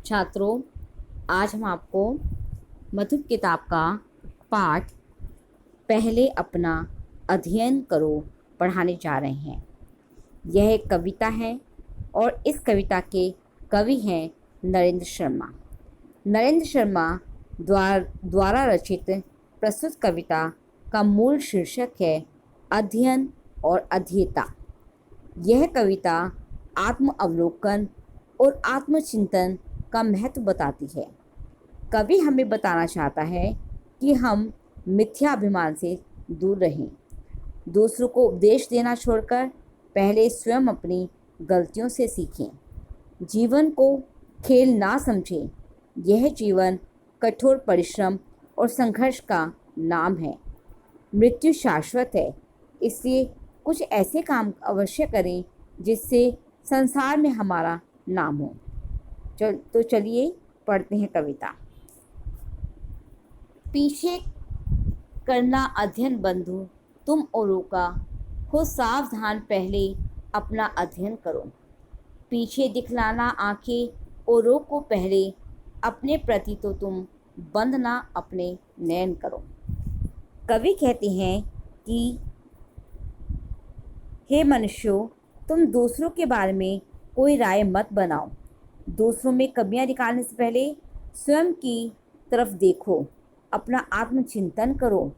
छात्रों, आज हम आपको मधुर किताब का पाठ पहले अपना अध्ययन करो पढ़ाने जा रहे हैं। यह एक कविता है और इस कविता के कवि हैं नरेंद्र शर्मा। नरेंद्र शर्मा द्वारा रचित प्रस्तुत कविता का मूल शीर्षक है अध्ययन और अध्येता। यह कविता आत्म अवलोकन और आत्मचिंतन का महत्व बताती है। कवि हमें बताना चाहता है कि हम मिथ्या अभिमान से दूर रहें, दूसरों को उपदेश देना छोड़कर पहले स्वयं अपनी गलतियों से सीखें, जीवन को खेल ना समझें। यह जीवन कठोर परिश्रम और संघर्ष का नाम है। मृत्यु शाश्वत है, इसलिए कुछ ऐसे काम अवश्य करें जिससे संसार में हमारा नाम हो। तो चलिए पढ़ते हैं कविता। पीछे करना अध्ययन बंधु तुम औरों का, हो सावधान पहले अपना अध्ययन करो। पीछे दिखलाना आंखें औरों को पहले, अपने प्रति तो तुम बंद ना अपने नयन करो। कवि कहते हैं कि हे मनुष्यों, तुम दूसरों के बारे में कोई राय मत बनाओ। दूसरों में कमियां निकालने से पहले स्वयं की तरफ देखो, अपना आत्मचिंतन करो।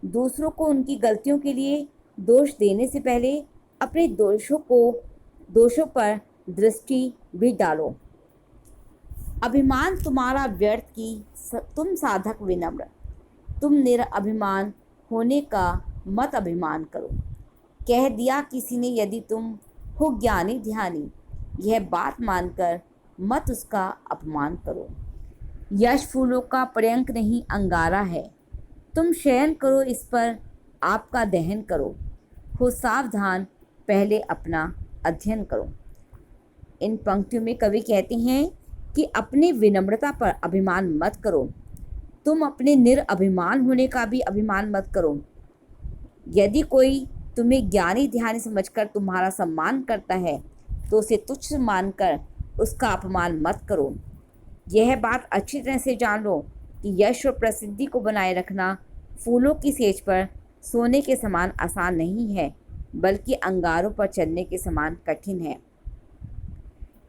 दूसरों को उनकी गलतियों के लिए दोष देने से पहले अपने दोषों पर दृष्टि भी डालो। अभिमान तुम्हारा व्यर्थ की, तुम साधक विनम्र। तुम निरअभिमान होने का मत अभिमान करो। कह दिया किसी ने यदि तुम हो ज्ञानी ध्यानी, यह बात मानकर मत उसका अपमान करो। यश फूलों का पर्यंक नहीं अंगारा है, तुम शयन करो इस पर आपका दहन करो। हो सावधान पहले अपना अध्ययन करो। इन पंक्तियों में कवि कहते हैं कि अपनी विनम्रता पर अभिमान मत करो। तुम अपने निरअभिमान होने का भी अभिमान मत करो। यदि कोई तुम्हें ज्ञानी ध्यानी समझकर तुम्हारा सम्मान करता है तो उसे तुच्छ मानकर उसका अपमान मत करो। यह बात अच्छी तरह से जान लो कि यश और प्रसिद्धि को बनाए रखना फूलों की सेज पर सोने के समान आसान नहीं है, बल्कि अंगारों पर चलने के समान कठिन है।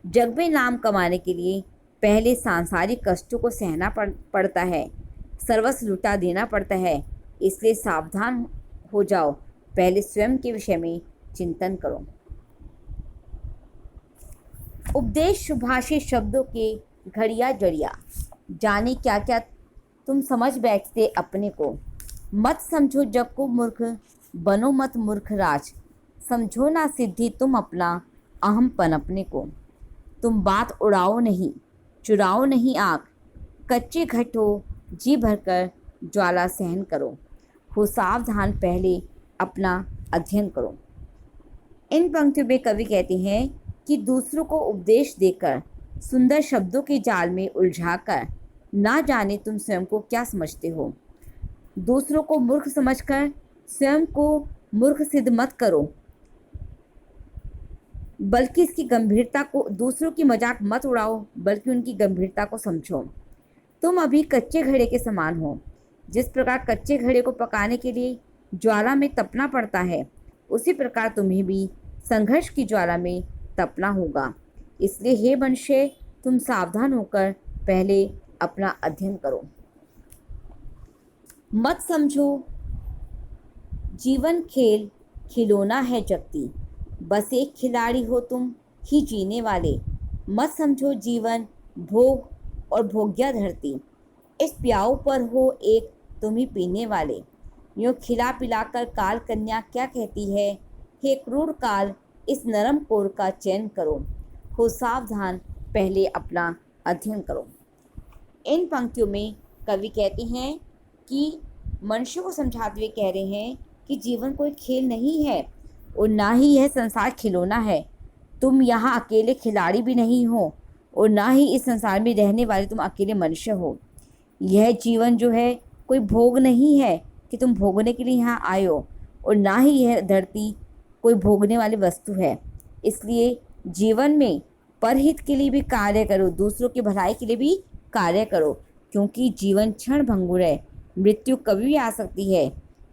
जग में नाम कमाने के लिए पहले सांसारिक कष्टों को सहना पड़ता है, सर्वस्व लुटा देना पड़ता है। इसलिए सावधान हो जाओ, पहले स्वयं के विषय में चिंतन करो। उपदेश सुभाषित शब्दों के घड़िया जड़िया, जाने क्या क्या तुम समझ बैठते अपने को। मत समझो जग को मूर्ख, बनो मत मूर्ख राज। समझो ना सिद्धि तुम अपना अहमपन अपने को। तुम बात उड़ाओ नहीं, चुराओ नहीं आँख। कच्चे घट हो जी भरकर ज्वाला सहन करो। हो सावधान पहले अपना अध्ययन करो। इन पंक्तियों में कवि कहते हैं कि दूसरों को उपदेश देकर, सुंदर शब्दों के जाल में उलझाकर ना जाने तुम स्वयं को क्या समझते हो। दूसरों को मूर्ख समझकर स्वयं को मूर्ख सिद्ध मत करो, बल्कि इसकी गंभीरता को, दूसरों की मजाक मत उड़ाओ बल्कि उनकी गंभीरता को समझो। तुम अभी कच्चे घड़े के समान हो। जिस प्रकार कच्चे घड़े को पकाने के लिए ज्वाला में तपना पड़ता है, उसी प्रकार तुम्हें भी संघर्ष की ज्वाला में तपना होगा। इसलिए हे मनुष्य, तुम सावधान होकर पहले अपना अध्ययन करो। मत समझो जीवन खेल खिलौना है जगती, बस एक खिलाड़ी हो तुम ही जीने वाले। मत समझो जीवन भोग और भोग्या धरती, इस प्याऊ पर हो एक तुम ही पीने वाले। यूँ खिला पिलाकर काल कन्या क्या कहती है, हे क्रूर काल इस नरम कोर का चयन करो। हो सावधान पहले अपना अध्ययन करो। इन पंक्तियों में कवि कहते हैं कि मनुष्य को समझाते हुए कह रहे हैं कि जीवन कोई खेल नहीं है और ना ही यह संसार खिलौना है। तुम यहाँ अकेले खिलाड़ी भी नहीं हो और ना ही इस संसार में रहने वाले तुम अकेले मनुष्य हो। यह जीवन जो है कोई भोग नहीं है कि तुम भोगने के लिए यहाँ आए हो, और ना ही यह धरती कोई भोगने वाली वस्तु है। इसलिए जीवन में परहित के लिए भी कार्य करो, दूसरों की भलाई के लिए भी कार्य करो, क्योंकि जीवन क्षण भंगुर है, मृत्यु कभी भी आ सकती है।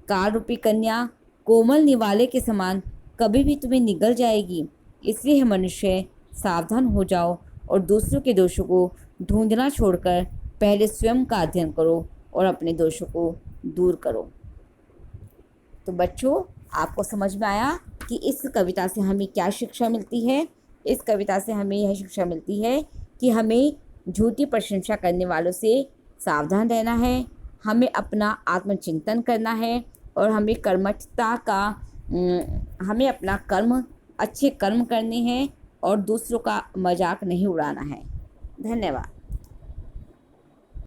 काल रूपी कन्या कोमल निवाले के समान कभी भी तुम्हें निगल जाएगी। इसलिए मनुष्य सावधान हो जाओ और दूसरों के दोषों को ढूंढना छोड़कर पहले स्वयं का अध्ययन करो और अपने दोषों को दूर करो। तो बच्चों, आपको समझ में आया कि इस कविता से हमें क्या शिक्षा मिलती है? इस कविता से हमें यह शिक्षा मिलती है कि हमें झूठी प्रशंसा करने वालों से सावधान रहना है, हमें अपना आत्मचिंतन करना है और हमें हमें अपना अच्छे कर्म करने हैं और दूसरों का मजाक नहीं उड़ाना है। धन्यवाद।